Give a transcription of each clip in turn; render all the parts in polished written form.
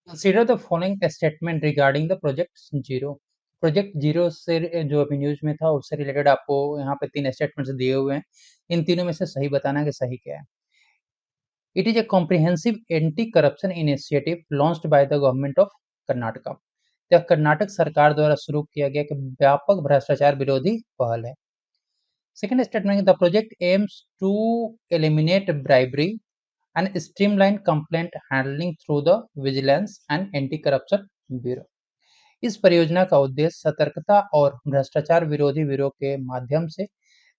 Consider the following statement regarding the project zero. Project zero से जो अभी news में था उससे रिलेटेड आपको यहाँ पे 3 स्टेटमेंट्स दिए हुए हैं। इन तीनों में से सही बताना है कि सही क्या है। It is a comprehensive anti corruption initiative launched by the government of Karnataka. यह कर्नाटक सरकार द्वारा शुरू किया गया एक व्यापक भ्रष्टाचार विरोधी पहल है। Second statement, the project aims to eliminate bribery and streamline complaint handling through the Vigilance and Anti-Corruption Bureau। इस परियोजना का उद्देश्य सतर्कता और भ्रष्टाचार विरोधी ब्यूरो के माध्यम से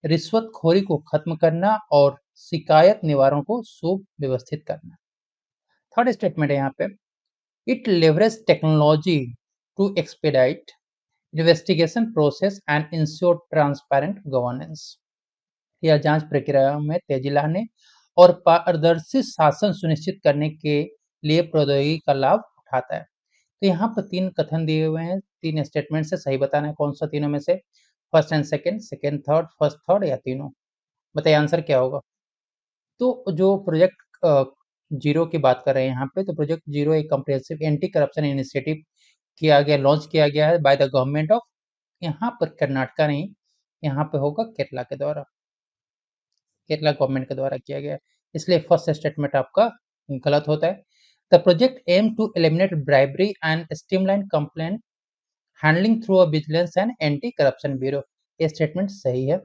रिश्वतखोरी को खत्म करना और शिकायत निवारण को सुव्यवस्थित करना। थर्ड स्टेटमेंट है यहाँ पे, it leverage technology to expedite investigation process and ensure transparent governance. यह जांच प्रक्रिया में तेजी लाने और पारदर्शी शासन सुनिश्चित करने के लिए प्रौद्योगिकी का लाभ उठाता है। तो यहाँ पर 3 कथन दिए हुए हैं, 3 स्टेटमेंट से सही बताना है कौन सा तीनों में से, first and second, second third, first third या तीनों। बताइए आंसर क्या होगा। तो जो प्रोजेक्ट जीरो की बात कर रहे हैं यहाँ पे, तो प्रोजेक्ट जीरो एक comprehensive anti corruption initiative launch किया गया है बाय द गवर्नमेंट ऑफ, यहाँ पर कर्नाटका नहीं, यहाँ पे होगा केरला के द्वारा, केरला गवर्नमेंट के द्वारा किया गया है। इसलिए फर्स्ट स्टेटमेंट आपका गलत होता है। The project aim to eliminate bribery and streamline complaint handling through a vigilance and anti corruption bureau, ये स्टेटमेंट सही है।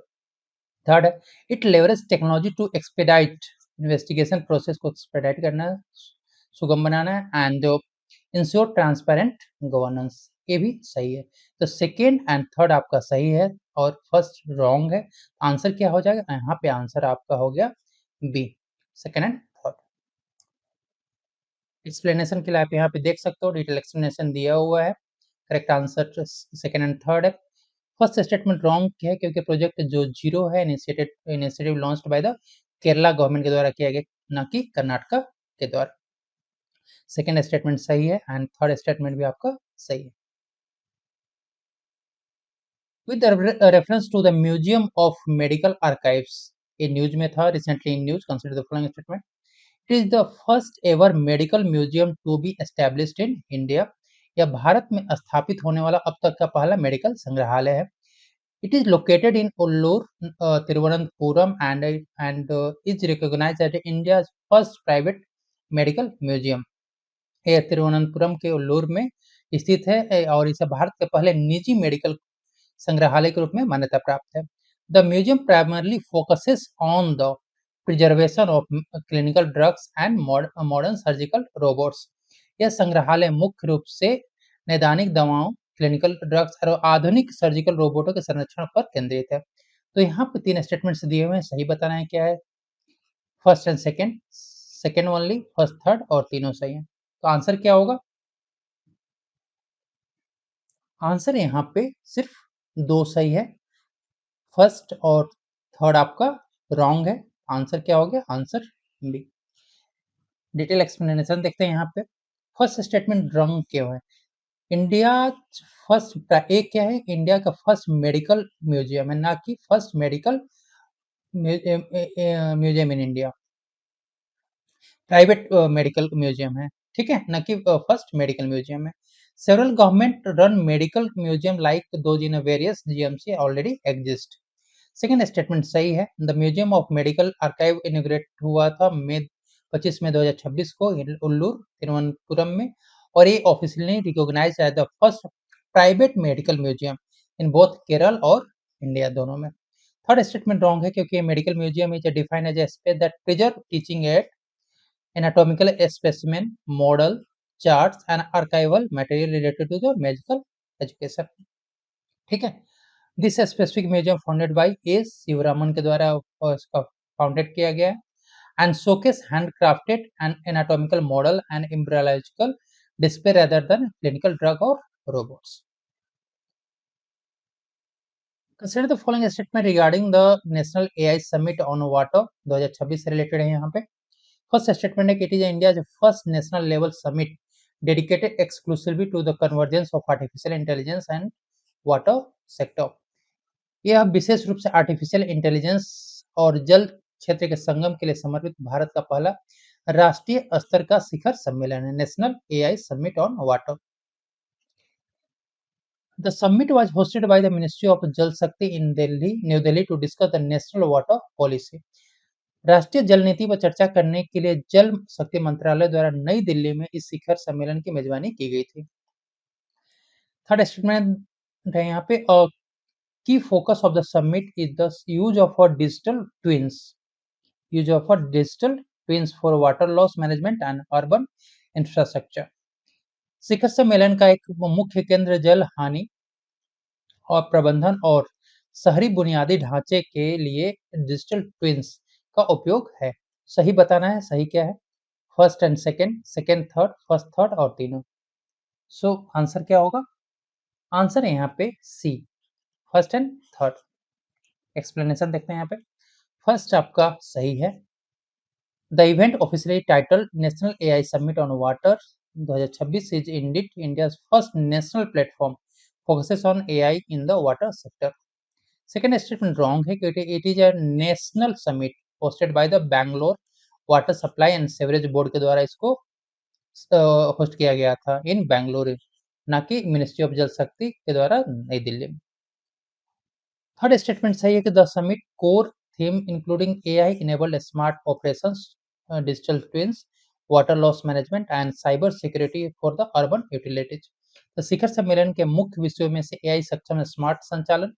थर्ड है, it leverage technology to expedite investigation process को एक्सपेडाइट करना, सुगम बनाना एंड इंश्योर ट्रांसपेरेंट गवर्नेंस, ये भी सही है। तो सेकेंड एंड थर्ड आपका सही है और फर्स्ट रॉन्ग है। आंसर क्या हो जाएगा, यहाँ पे आंसर आपका हो गया B, second and third. Explanation के लिए आप यहाँ पे देख सकते हो, डिटेल एक्सप्लेनेशन दिया हुआ है। Correct answer second and third है। फर्स्ट स्टेटमेंट रॉन्ग है क्योंकि प्रोजेक्ट जो जीरो है initiative launched by the Kerala government के द्वारा किया गया, न कि कर्नाटका के द्वारा। सेकेंड स्टेटमेंट सही है एंड थर्ड स्टेटमेंट भी आपका सही है। With reference to the museum of medical archives, ये न्यूज में था recently in news, consider the following statement. It is the first ever medical museum to be established in India. यह भारत में स्थापित होने वाला अब तक का पहला मेडिकल संग्रहालय है। It is located in Ulloor, Thiruvananthapuram and is recognised as India's first private medical museum. यह तिरुवनंतपुरम के उल्लूर में स्थित है और इसे भारत के पहले निजी मेडिकल संग्रहालय के रूप में मान्यता प्राप्त है। The museum primarily focuses on the preservation of clinical drugs and modern surgical robots. यह संग्रहालय मुख्य रूप से नैदानिक दवाओं, क्लिनिकल ड्रग्स और आधुनिक सर्जिकल रोबोटों के संरक्षण पर केंद्रित है। तो यहाँ पे 3 स्टेटमेंट्स दिए हुए हैं, सही बताना है क्या है, first and second, second only, first third और तीनों सही है। तो आंसर क्या होगा, आंसर यहाँ पे सिर्फ 2 सही है, फर्स्ट और थर्ड आपका रॉन्ग है। आंसर क्या हो गया, आंसर बी। डिटेल एक्सप्लेनेशन देखते हैं यहाँ पे। फर्स्ट स्टेटमेंट रॉन्ग क्यों है, इंडिया फर्स्ट, एक क्या है, इंडिया का फर्स्ट मेडिकल म्यूजियम है, ना कि first medical museum in India, private medical museum है, ठीक है, ना कि फर्स्ट मेडिकल म्यूजियम है। Several government run medical museum like those in various GMC already exist. Second statement सही है। The museum of medical archive इनोग्रेट हुआ था 25 मई 2026 को उल्लूर तिरुवनंतपुरम में, और ये officially recognised as the first private medical museum in both Kerala और इंडिया दोनों में। थर्ड स्टेटमेंट रॉन्ग है क्योंकि medical museum is defined as a space that preserve teaching aid anatomical specimen, model, charts and archival material related to the medical education, ठीक है। This specific museum founded by A Sivaraman के द्वारा इसका founded किया गया है and showcase handcrafted and anatomical model and embryological display rather than clinical drug और robots. Consider the following statement regarding the national AI summit on water, 2026 से related है यहाँ पे। फर्स्ट स्टेटमेंट है कि it is India first national level summit dedicated exclusively to the convergence of artificial intelligence and water sector. यह विशेष रूप से आर्टिफिशियल इंटेलिजेंस और जल क्षेत्र के संगम के लिए समर्पित भारत का पहला राष्ट्रीय स्तर का शिखर सम्मेलन है, national AI summit on water. The summit was hosted by the Ministry of Jal Shakti in New Delhi to discuss the national water policy. राष्ट्रीय जल नीति पर चर्चा करने के लिए जल शक्ति मंत्रालय द्वारा नई दिल्ली में इस शिखर सम्मेलन की मेजबानी की गई थी। थर्ड स्टेटमेंट है यहाँ पे, की focus of the summit is the use of digital twins, for water loss management and urban infrastructure. शिखर सम्मेलन का एक मुख्य केंद्र जल हानि और प्रबंधन और शहरी बुनियादी ढांचे के लिए डिजिटल ट्विन्स का उपयोग है। सही बताना है सही क्या है, first and second, second third, first third और तीनों। सो आंसर क्या होगा, आंसर है यहाँ पे सी, फर्स्ट एंड थर्ड। एक्सप्लेनेशन देखते हैं यहाँ पे, फर्स्ट आपका सही है। The event officially titled national AI summit on water 2026 is Indeed India's first national platform focuses on AI in the water sector. Second statement wrong है क्योंकि it is a national summit hosted by the Bangalore water supply and sewerage board के द्वारा इसको host किया गया था इन बैंगलोर, ना कि मिनिस्ट्री ऑफ जल शक्ति के द्वारा नई दिल्ली में। थर्ड स्टेटमेंट सही है कि the summit core theme including AI enabled smart operations, digital twins, water loss management and cyber security for the urban utilities. तो शिखर सम्मेलन के मुख्य विषयों में से एआई सक्षम स्मार्ट संचालन,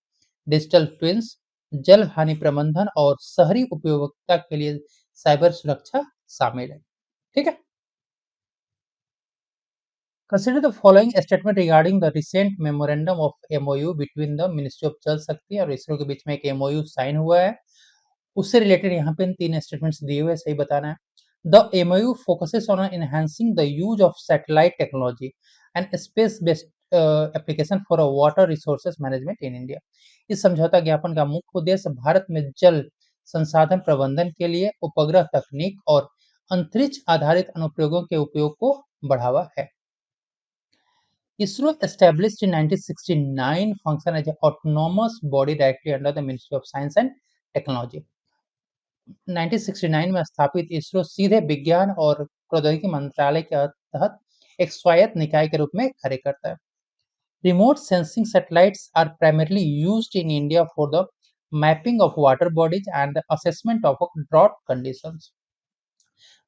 डिजिटल ट्विन्स, जल हानि प्रबंधन और शहरी उपयोगिता के लिए साइबर सुरक्षा शामिल है। ठीक है, consider the following statement regarding the recent memorandum of MOU between the ministry of जल शक्ति और इसरो के बीच में एक एमओयू साइन हुआ है, उससे रिलेटेड यहाँ पे तीन स्टेटमेंट्स दिए हुए, सही बताना है। The MOU focuses on enhancing the use of satellite technology and space based application for water resources management in India. इस समझौता ज्ञापन का मुख्य उद्देश्य भारत में जल संसाधन प्रबंधन के लिए उपग्रह तकनीक और अंतरिक्ष आधारित अनुप्रयोगों के उपयोग को बढ़ावा है। ISRO established in 1969 function as an autonomous body directly under the Ministry of Science and Technology. 1969 में स्थापित इसरो सीधे विज्ञान और प्रौद्योगिकी मंत्रालय के तहत एक स्वायत्त निकाय के रूप में कार्य करता है। Remote sensing satellites are primarily used in India for the mapping of water bodies and the assessment of drought conditions.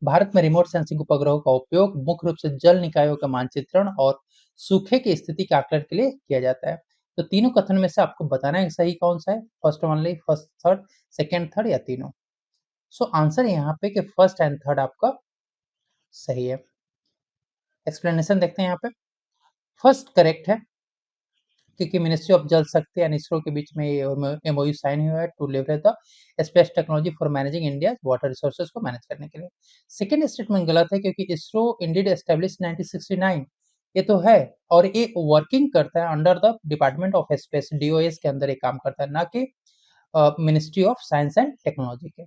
Bharat में रिमोट सेंसिंग उपग्रहों का उपयोग मुख्य रूप से जल निकायों का मानचित्रण और सूखे की स्थिति के आकलन के लिए किया जाता है। तो तीनों कथन में से आपको बताना है सही कौन सा है, first only, first third, second third या तीनों। सो आंसर यहाँ पे कि फर्स्ट एंड थर्ड आपका सही है। एक्सप्लेनेशन देखते हैं यहाँ पे, फर्स्ट करेक्ट है क्योंकि मिनिस्ट्री ऑफ जल शक्ति एंड इसरो के बीच में एमओयू साइन हुआ है to leverage the space technology for managing India water resources को मैनेज करने के लिए। सेकेंड स्टेटमेंट गलत है क्योंकि इसरो इंडीड एस्टेब्लिश 1969, ये तो है, और ये वर्किंग करता है under the department of space, DOS के अंदर ये काम करता है, ना कि ministry of science and technology के,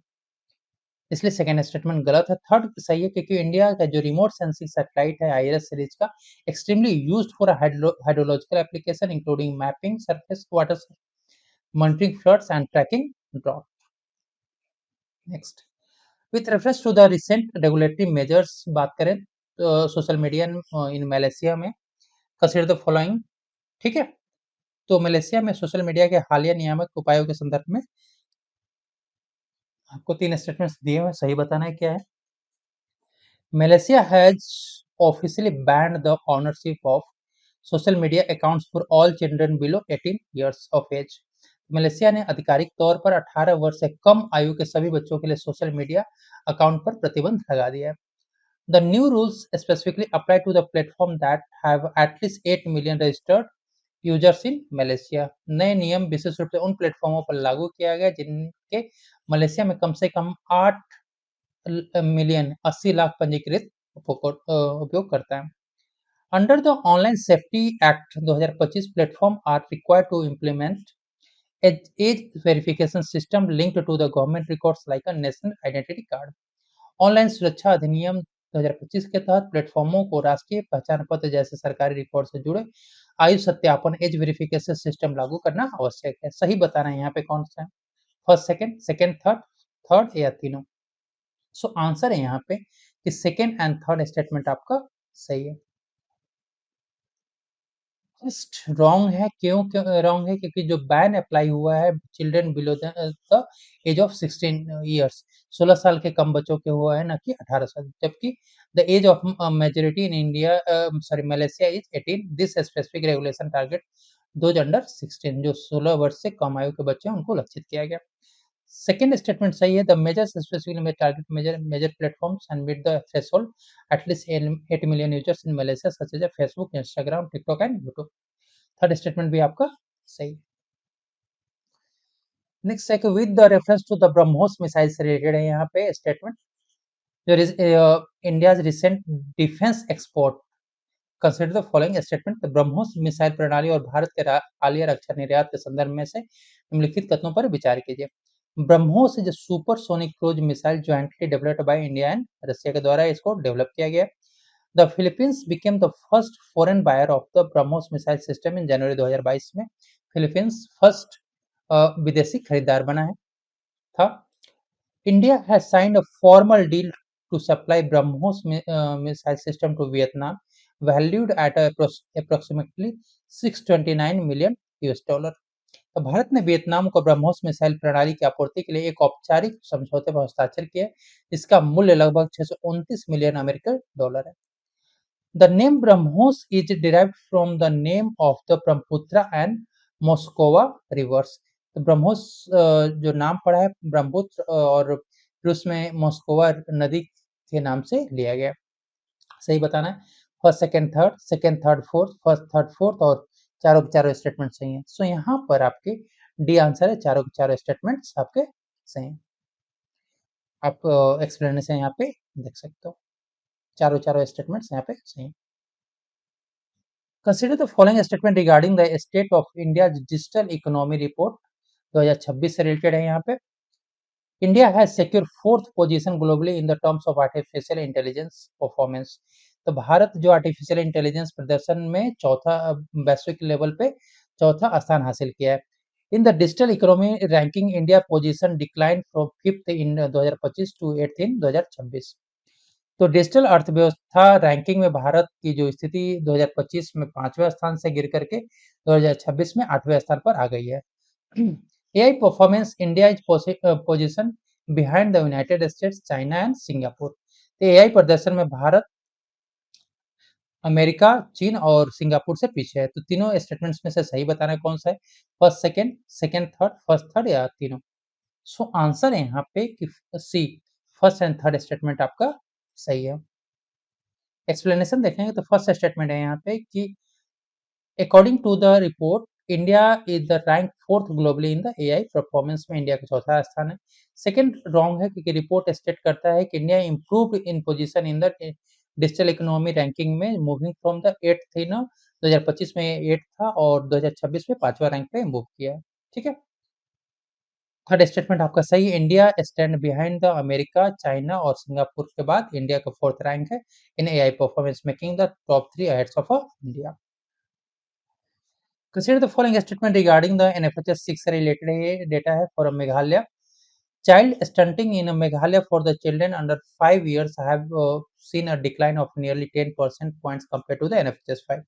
इसलिए सेकेंड स्टेटमेंट गलत है। थर्ड सही है क्योंकि इंडिया का जो रिमोट सेंसिंग सैटेलाइट है आईआरएस सीरीज का extremely used for hydrological application including mapping surface water, monitoring floods and tracking drought. Next, with reference to the recent regulatory measures बात करें तो सोशल मीडिया इन मलेशिया में consider the following. ठीक है, तो Malaysia में social media के हालिया नियामक उपायों के संदर्भ में आपको तीन स्टेटमेंट्स दिए हुए, सही बताना है क्या है। Malaysia has officially banned the ownership of social media accounts for all children below 18 years of age. Malaysia ने आधिकारिक तौर पर 18 वर्ष से कम आयु के सभी बच्चों के लिए सोशल मीडिया अकाउंट पर प्रतिबंध लगा दिया है। The new rules specifically apply to the platform that have at least 8 million registered users in Malaysia. नए नियम विशेष रूप से उन प्लेटफॉर्मों पर लागू किया गया जिनके मलेशिया में कम से कम 8 मिलियन 80 लाख पंजीकृत उपयोग करता है। Under the online safety act 2025 platform are required to implement age verification system linked to the government records like a national identity card. Online सुरक्षा अधिनियम 2025 के तहत प्लेटफॉर्मों को राष्ट्रीय पहचान पत्र जैसे सरकारी रिकॉर्ड से जुड़े आयु सत्यापन एज वेरिफिकेशन सिस्टम लागू करना आवश्यक है। सही बताना है यहाँ पे कौन सा है, first second, second third, third या तीनों। सो आंसर है यहाँ पे कि सेकेंड एंड थर्ड स्टेटमेंट आपका सही है। फर्स्ट रॉन्ग है, क्यों रॉन्ग है? क्योंकि जो बैन अप्लाई हुआ है children below the age of 16 years, 16 साल के कम बच्चों के हुआ है, ना कि 18 साल। जबकि the age of majority in India, sorry, Malaysia is 18। This specific regulation target those under 16, जो 16 वर्ष से कम आयु के बच्चे हैं उनको लक्षित किया गया। सेकंड स्टेटमेंट सही है। द मेजर्स स्पेसिफिकली में target major platforms and meet the threshold at least 8 million users in Malaysia such as Facebook, Instagram, TikTok and YouTube. Third statement भी आपका सही। नेक्स्ट है कि with the reference to the BrahMos missile से related है यहाँ पे स्टेटमेंट। जो India's recent defence export consider the following statement. BrahMos missile प्रणाली और भारत के हालिया रक्षा निर्यात के संदर्भ में से निम्नलिखित कथनों पर विचार कीजिए। BrahMos is supersonic cruise missile jointly developed by India and Russia के द्वारा इसको डेवलप किया गया। The Philippines became the first foreign buyer of the BrahMos missile system in January 2022 में। फिलीपींस फर्स्ट विदेशी खरीदार बना है था। India has signed a formal deal to supply BrahMos missile system to Vietnam, valued at approximately 629 million US dollar. तो भारत ने Vietnam को BrahMos missile प्रणाली की आपूर्ति के लिए एक औपचारिक समझौते पर हस्ताक्षर किए। इसका मूल्य लगभग 629 मिलियन अमेरिकन डॉलर है। The name Brahmos is derived from the name of the Brahmaputra and Moskova rivers. तो ब्रह्मोस जो नाम पड़ा है ब्रह्मपुत्र और फिर उसमें मॉस्कोवा नदी के नाम से लिया गया। सही बताना है। First second third fourth, first third fourth, और चारों के चारों स्टेटमेंट सही हैं। सो यहाँ पर आपके डी आंसर है, चारों के चारों स्टेटमेंट्स आपके सही हैं। आप एक्सप्लेनेशन यहाँ पे देख सकते हो, चारों चारों स्टेटमेंट्स यहाँ पे सही हैं। Consider the following statement regarding the state of India's digital economy report 2026 से रिलेटेड है। यहाँ पे India has secure fourth position globally in the terms of artificial intelligence performance. तो भारत जो आर्टिफिशियल इंटेलिजेंस प्रदर्शन में चौथा, वैश्विक लेवल पे चौथा स्थान हासिल किया है। In the digital economy ranking India position decline from fifth in 2025 to eighth in 2026। तो डिजिटल अर्थव्यवस्था रैंकिंग में भारत की जो स्थिति 2025 में 5वें स्थान से गिर करके 2026 में 8वें स्थान पर आ गई है। AI performance India is position behind the United states, China and Singapore. तो एआई प्रदर्शन में भारत अमेरिका, चीन और सिंगापुर से पीछे है। तो तीनों स्टेटमेंट्स में से सही बताना है कौन सा है, first second, second third, first third या तीनों। सो आंसर है यहाँ पे कि सी, फर्स्ट एंड थर्ड स्टेटमेंट आपका सही है। एक्सप्लेनेशन देखेंगे तो फर्स्ट स्टेटमेंट है यहाँ पे कि according to the report India is the rank fourth globally in the AI performance में इंडिया का चौथा स्थान है। सेकंड रॉन्ग है क्योंकि रिपोर्ट स्टेट करता है कि India improve in position in the digital economy ranking में, मूविंग फ्रॉम द एट थी ना, 2025 में एट था और 2026 में 5वां रैंक पे मूव किया है। ठीक है। थर्ड स्टेटमेंट आपका सही है। India stand behind the America, China और सिंगापुर के बाद इंडिया का फोर्थ रैंक है in AI performance, making the top 3 ahead of India. Consider the following statement regarding the NFHS 6 से related data है for Meghalaya. Child stunting in Meghalaya for the children under 5 years have seen a decline of nearly 10% points compared to the NFHS 5.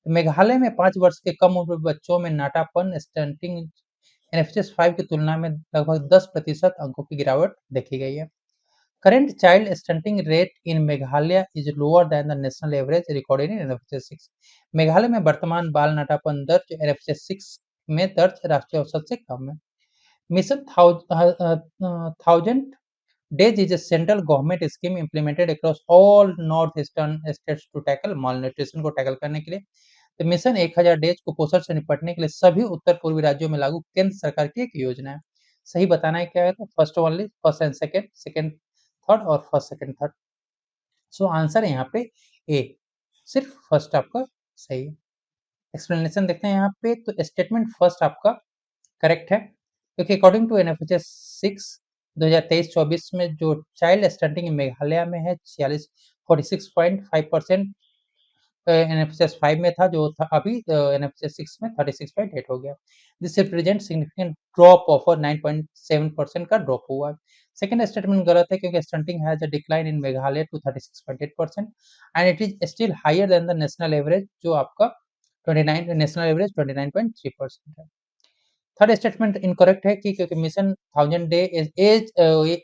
Meghalaya में 5 वर्ष के कम उम्र बच्चों में नाटापन stunting NFHS 5 की तुलना में लगभग 10% अंकों की गिरावट देखी गई है। Current child stunting rate in Meghalaya is lower than the national average recorded in NFHS 6. Meghalaya में वर्तमान बाल नाटापन दर जो NFHS 6 में दर्ज राष्ट्रीय औसत से कम है। Mission thousand days is a central government scheme implemented across all northeastern states to tackle malnutrition को टैकल करने के लिए। तो मिशन 1000 डेज कुपोषण से निपटने के लिए सभी उत्तर पूर्वी राज्यों में लागू केंद्र सरकार की एक योजना है। सही बताना है क्या है, तो first only, first and second, second third और first second third. So answer है यहाँ पे ए, सिर्फ फर्स्ट आपका सही है। एक्सप्लेनेशन देखते हैं यहाँ पे, तो स्टेटमेंट फर्स्ट आपका करेक्ट है क्योंकि अकॉर्डिंग टू एनएफएचएस 6 2023-24 में जो चाइल्ड स्टंटिंग मेघालय में है 46.5% एनएफसीएस 5 में था, जो था अभी एनएफसीएस 6 में 36.8 हो गया। This represent significant drop of 9.7% का ड्रॉप हुआ। सेकंड स्टेटमेंट गलत है, क्योंकि stunting has a decline in Meghalaya to 36.8% and it is still higher than the national average, जो आपका 29 नेशनल एवरेज 29.3% है। थर्ड स्टेटमेंट इनकरेक्ट है, कि क्योंकि mission 1000 day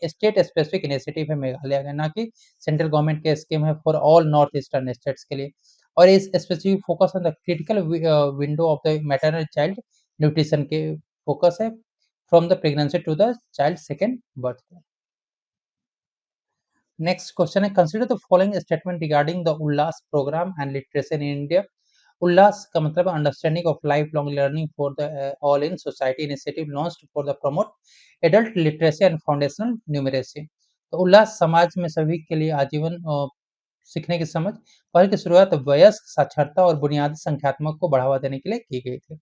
state specific initiative है मेघालय का, ना कि सेंट्रल गवर्नमेंट के स्कीम है for all north eastern states के लिए, और इस specific focus on the critical window of the maternal child nutrition के फोकस है from the pregnancy to the child second birth. Next question है, consider the following statement regarding the Ullas programme and literacy in India. Ullas का मतलब understanding of life long learning for the all in society initiative launched for the promote adult literacy and foundational numeracy. तो उल्लास समाज में सभी के लिए आजीवन सीखने की समझ, पहल की शुरुआत वयस्क साक्षरता और बुनियादी संख्यात्मक को बढ़ावा देने के लिए की गई थी।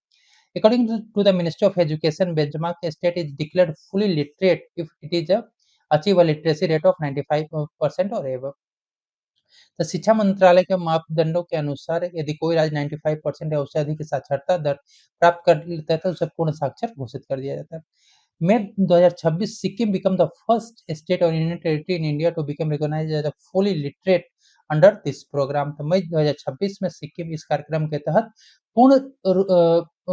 According to the Ministry of Education, benchmark state is declared fully literate if it is achieve a literacy rate of 95% or above। तो शिक्षा मंत्रालय के मापदंडों के अनुसार यदि कोई राज्य 95% या उससे अधिक की साक्षरता दर प्राप्त कर लेता है, तो उसे पूर्ण साक्षर घोषित कर दिया जाता है। May 2026, Sikkim become the first state or union territory in India to become recognized as a fully literate under this program। तो मई 2026 में सिक्किम इस कार्यक्रम के तहत पूर्ण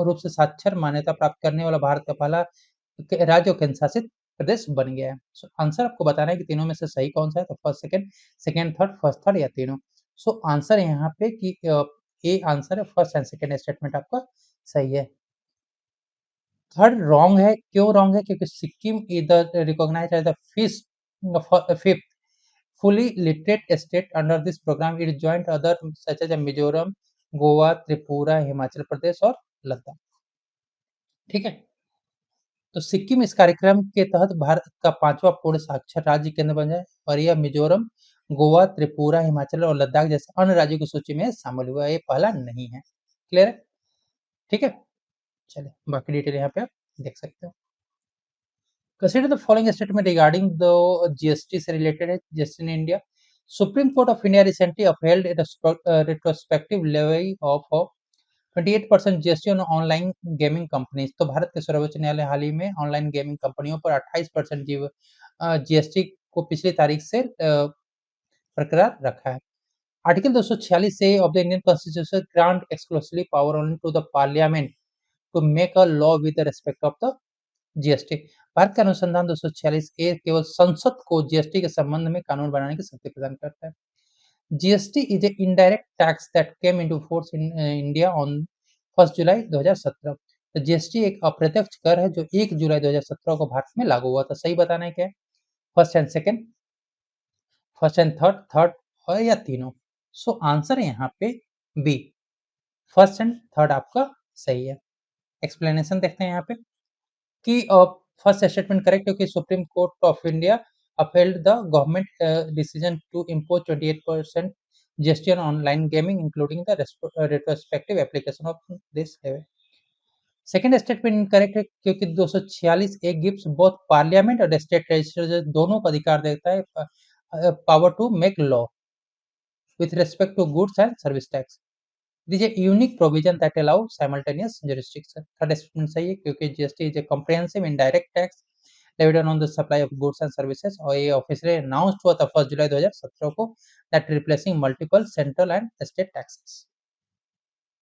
रूप से साक्षर मान्यता प्राप्त करने वाला भारत का पहला राज्य और केंद्र शासित प्रदेश बन गया है। सो आंसर आपको बताना है कि तीनों में से सही कौन सा है, तो first second, second third, first third या तीनों। सो आंसर यहाँ पे कि ए आंसर है, फर्स्ट एंड सेकंड स्टेटमेंट आपका सही है। थर्ड रॉन्ग है, क्यों रॉन्ग है, क्योंकि सिक्किम इधर recognise as the fifth fully literate state under this program। it joined other such as Mizoram, Goa, Tripura, Himachal Pradesh और लद्दाख। ठीक है, तो सिक्किम इस कार्यक्रम के तहत भारत का पांचवा पूर्ण साक्षर राज्य केंद्र बन जाए, और यह मिजोरम, गोवा, त्रिपुरा, हिमाचल और लद्दाख जैसे अन्य राज्यों की सूची में शामिल हुआ है, ये पहला नहीं है। क्लियर है? ठीक है, चलिए बाकी डिटेल यहाँ पे आप देख सकते हो। Consider the following statement regarding the GST से related है, GST in India। Supreme Court of India recently upheld a retrospective levy of 28% GST on online gaming companies. तो भारत के सर्वोच्च न्यायालय हाल ही में ऑनलाइन गेमिंग कंपनियों पर 28% जीएसटी को पिछली तारीख से बरकरार रखा है। Article 246 A of the Indian constitution grant exclusively power only to the parliament to make a law with respect of the GST. भारत का अनुसंधान 246 ए केवल संसद को जीएसटी के संबंध में कानून बनाने की शक्ति प्रदान करता है। GST is a indirect tax that came into force in India on 1 जुलाई 2017। तो जीएसटी एक अप्रत्यक्ष कर है जो 1 जुलाई 2017 को भारत में लागू हुआ था। सही बताना है क्या है, first and second, first and third, third और या तीनों। सो आंसर है यहाँ पे बी, फर्स्ट एंड थर्ड आपका सही है। एक्सप्लेनेशन देखते हैं यहाँ पे कि फर्स्ट स्टेटमेंट करेक्ट, क्योंकि supreme court of India upheld the government decision to impose 28% GST on online gaming, including the retrospective application of this levy। Second statement incorrect है, क्योंकि 246 ए गिव्स बोथ पार्लियामेंट और state legislature दोनों को अधिकार देता है power to make law with respect to goods and service tax। It is a unique provision that allows simultaneous jurisdiction। Third statement सही है, क्योंकि GST is a comprehensive indirect tax levied on the supply of goods and services, और ये officially announce हुआ था 1 जुलाई 2017 को, that replacing multiple central and state taxes।